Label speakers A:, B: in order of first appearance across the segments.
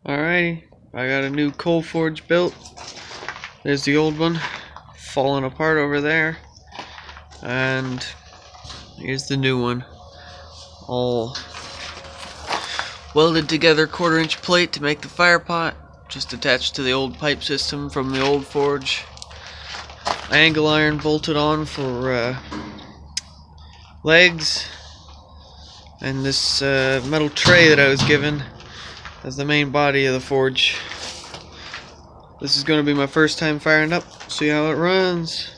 A: Alrighty, I got a new coal forge built. There's the old one, falling apart over there. And here's the new one, all welded together, 1/4-inch plate to make the fire pot, just attached to the old pipe system from the old forge. Angle iron bolted on for legs, and this metal tray that I was given as the main body of the forge. This is going to be my first time firing up. See how it runs.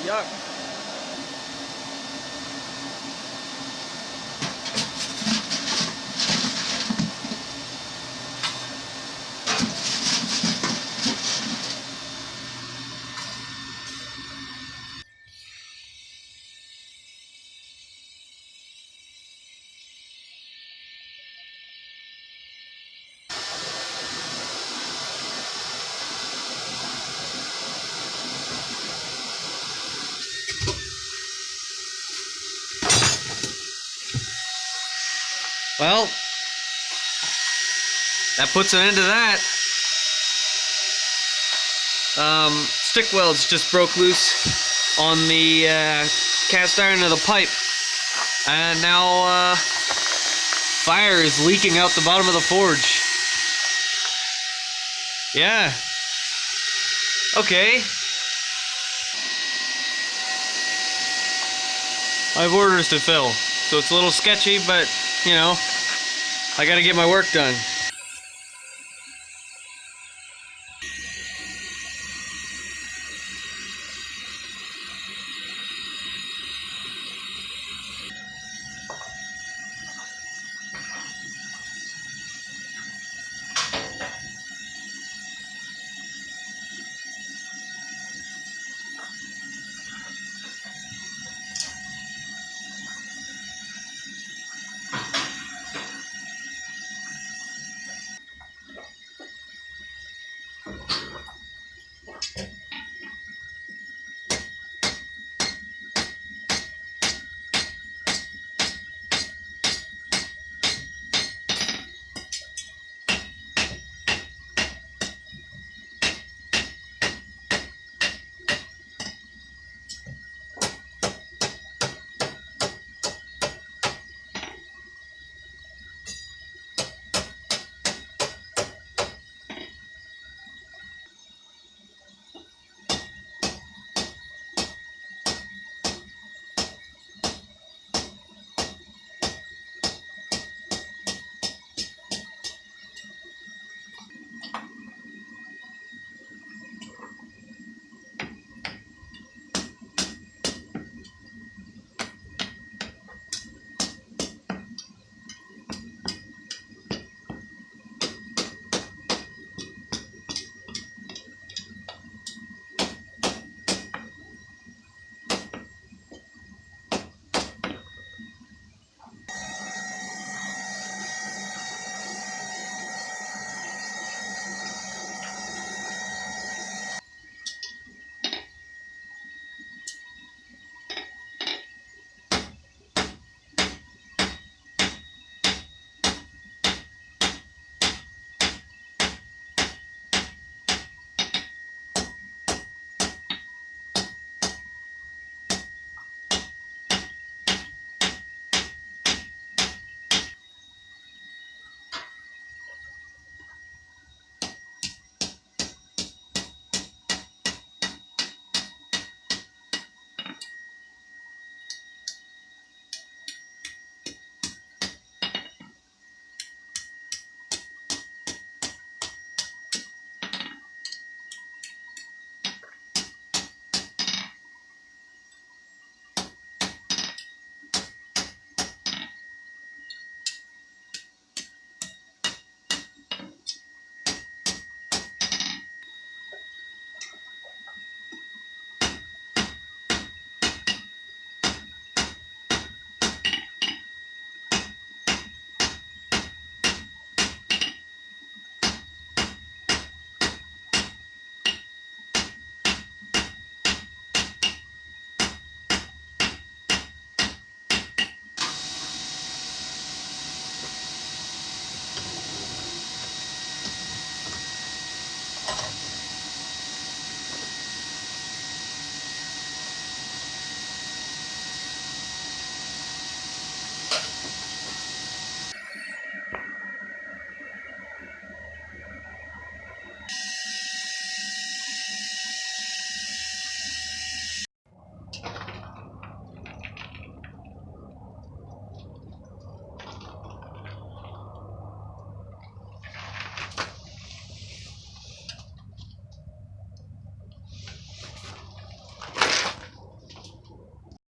A: Yuck. Well, that puts an end to that. Stick welds just broke loose on the cast iron of the pipe, and now fire is leaking out the bottom of the forge. Yeah. Okay. I have orders to fill, so it's a little sketchy, but you know, I gotta get my work done.